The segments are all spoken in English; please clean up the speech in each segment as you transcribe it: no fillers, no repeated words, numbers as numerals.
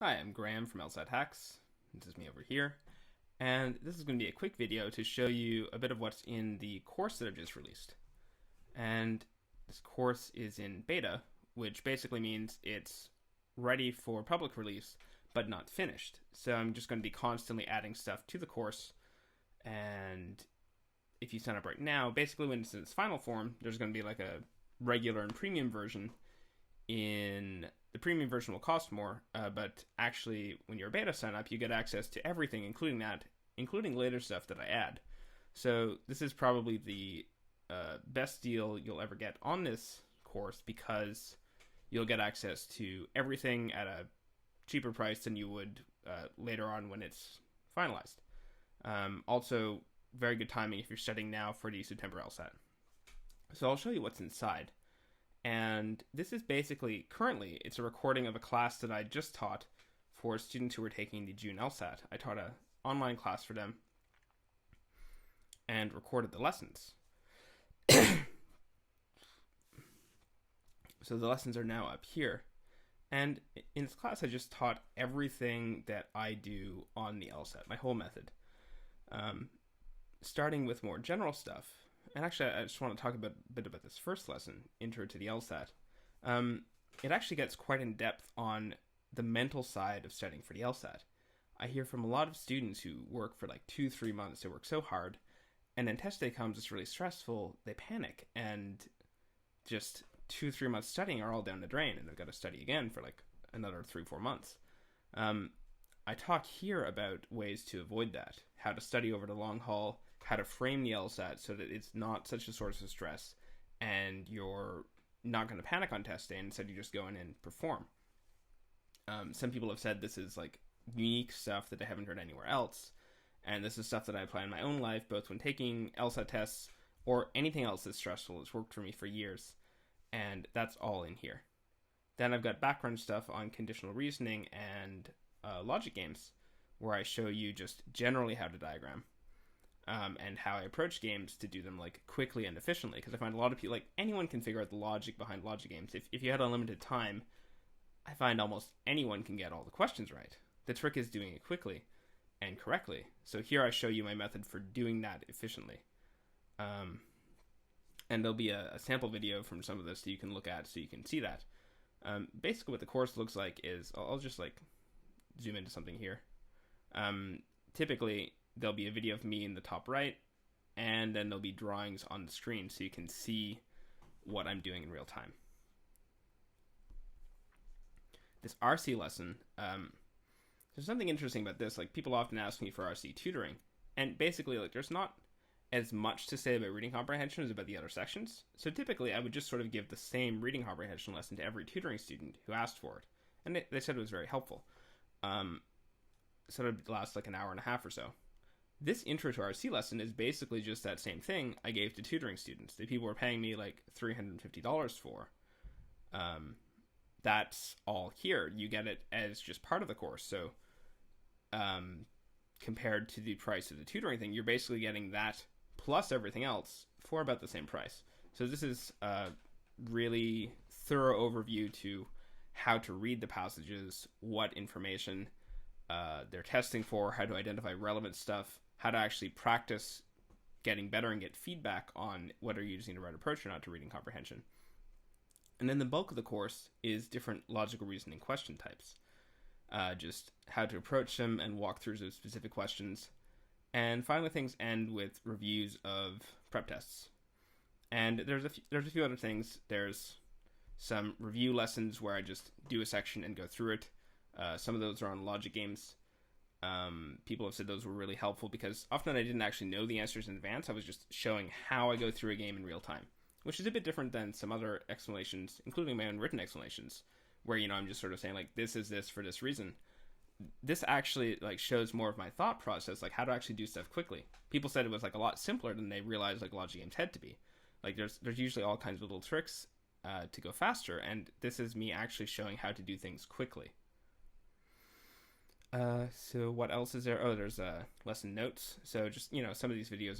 Hi, I'm Graham from LSAT Hacks. This is me over here. And this is going to be a quick video to show you a bit of what's in the course that I've just released. And this course is in beta, which basically means it's ready for public release, but not finished. So I'm just going to be constantly adding stuff to the course. And if you sign up right now, basically when it's in its final form, there's going to be like a regular and premium version. In the premium version will cost more, but actually when you're a beta sign up, you get access to everything, including later stuff that I add. So this is probably the best deal you'll ever get on this course because you'll get access to everything at a cheaper price than you would later on when it's finalized. Also, very good timing if you're studying now for the September LSAT. So I'll show you what's inside. And this is basically, currently, it's a recording of a class that I just taught for students who were taking the June LSAT. I taught an online class for them and recorded the lessons. So the lessons are now up here. And in this class, I just taught everything that I do on the LSAT, my whole method. Starting with more general stuff. And actually, I just want to talk a bit about this first lesson, Intro to the LSAT. It actually gets quite in depth on the mental side of studying for the LSAT. I hear from a lot of students who work for like 2-3 months. They work so hard, and then test day comes, it's really stressful. They panic, and just 2-3 months studying are all down the drain, and they've got to study again for like another 3-4 months. I talk here about ways to avoid that, how to study over the long haul, how to frame the LSAT so that it's not such a source of stress and you're not going to panic on test day, and instead you just go in and perform. Some people have said this is like unique stuff that they haven't heard anywhere else, and this is stuff that I apply in my own life, both when taking LSAT tests or anything else that's stressful. It's worked for me for years, and that's all in here. Then I've got background stuff on conditional reasoning and logic games, where I show you just generally how to diagram. And how I approach games to do them like quickly and efficiently, because I find a lot of people, like anyone can figure out the logic behind logic games. If you had unlimited time, I find almost anyone can get all the questions right. The trick is doing it quickly and correctly. So here I show you my method for doing that efficiently. And there'll be a sample video from some of this that you can look at so you can see that. Basically what the course looks like is, I'll just like zoom into something here. Typically, there'll be a video of me in the top right, and then there'll be drawings on the screen so you can see what I'm doing in real time. This RC lesson, there's something interesting about this. Like, people often ask me for RC tutoring, and basically, like, there's not as much to say about reading comprehension as about the other sections. So typically, I would just sort of give the same reading comprehension lesson to every tutoring student who asked for it, and they said it was very helpful. So it would last like an hour and a half or so. This Intro to RC lesson is basically just that same thing I gave to tutoring students that people were paying me like $350 for. That's all here. You get it as just part of the course. So compared to the price of the tutoring thing, you're basically getting that plus everything else for about the same price. So this is a really thorough overview to how to read the passages, what information they're testing for, how to identify relevant stuff, how to actually practice getting better and get feedback on whether you're using the right approach or not to reading comprehension. And then the bulk of the course is different logical reasoning question types. Just how to approach them and walk through those specific questions. And finally, things end with reviews of prep tests. And there's a few other things. There's some review lessons where I just do a section and go through it. Some of those are on logic games. People have said those were really helpful because often I didn't actually know the answers in advance. I was just showing how I go through a game in real time, which is a bit different than some other explanations, including my own written explanations, where, I'm just sort of saying like, this is this for this reason. This actually like shows more of my thought process, like how to actually do stuff quickly. People said it was like a lot simpler than they realized like logic games had to be. Like there's usually all kinds of little tricks to go faster, and this is me actually showing how to do things quickly. So what else is there? Oh, there's lesson notes. So just, some of these videos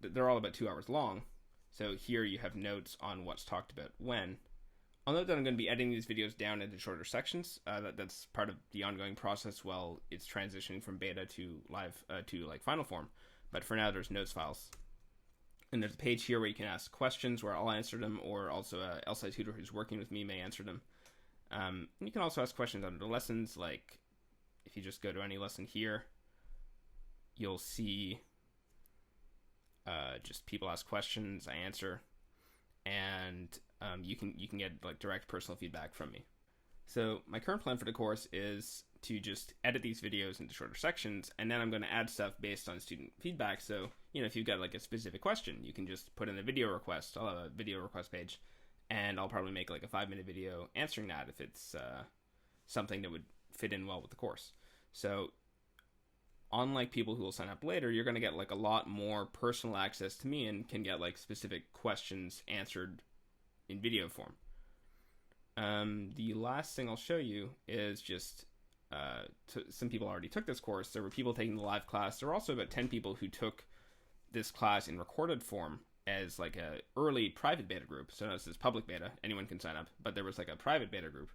they're all about 2 hours long. So here you have notes on what's talked about when. I'll note that I'm going to be editing these videos down into shorter sections. That's part of the ongoing process while it's transitioning from beta to live to like final form. But for now, there's notes files. And there's a page here where you can ask questions where I'll answer them, or also a LSAT tutor who's working with me may answer them. And you can also ask questions under the lessons, like if you just go to any lesson here, you'll see just people ask questions, I answer, and you can get like direct personal feedback from me. So my current plan for the course is to just edit these videos into shorter sections, and then I'm going to add stuff based on student feedback. So, if you've got like a specific question, you can just put in a video request. I'll have a video request page, and I'll probably make like a 5-minute video answering that if it's something that would fit in well with the course. So unlike people who will sign up later, you're going to get like a lot more personal access to me and can get like specific questions answered in video form. The last thing I'll show you is just some people already took this course. There were people taking the live class. There were also about 10 people who took this class in recorded form as like a early private beta group. So this is public beta, anyone can sign up, but there was like a private beta group,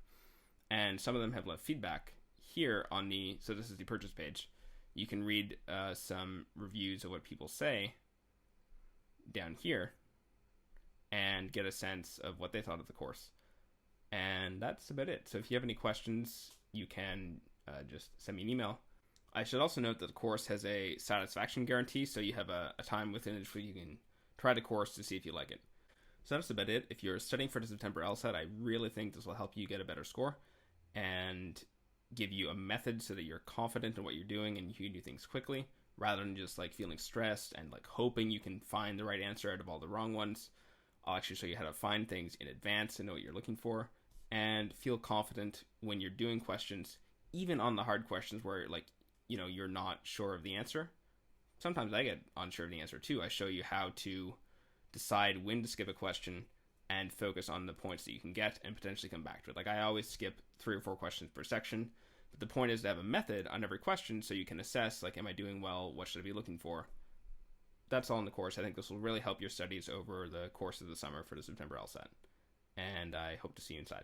and some of them have left feedback here on so this is the purchase page. You can read some reviews of what people say down here and get a sense of what they thought of the course. And that's about it. So if you have any questions, you can just send me an email. I should also note that the course has a satisfaction guarantee, so you have a time within it where you can try the course to see if you like it. So that's about it. If you're studying for the September LSAT, I really think this will help you get a better score and give you a method so that you're confident in what you're doing and you can do things quickly, rather than just like feeling stressed and like hoping you can find the right answer out of all the wrong ones. I'll actually show you how to find things in advance and know what you're looking for, and feel confident when you're doing questions, even on the hard questions where like, you're not sure of the answer. Sometimes I get unsure of the answer too. I show you how to decide when to skip a question and focus on the points that you can get and potentially come back to it. Like I always skip 3 or 4 questions per section, but the point is to have a method on every question so you can assess, like, am I doing well? What should I be looking for? That's all in the course. I think this will really help your studies over the course of the summer for the September LSAT, and I hope to see you inside.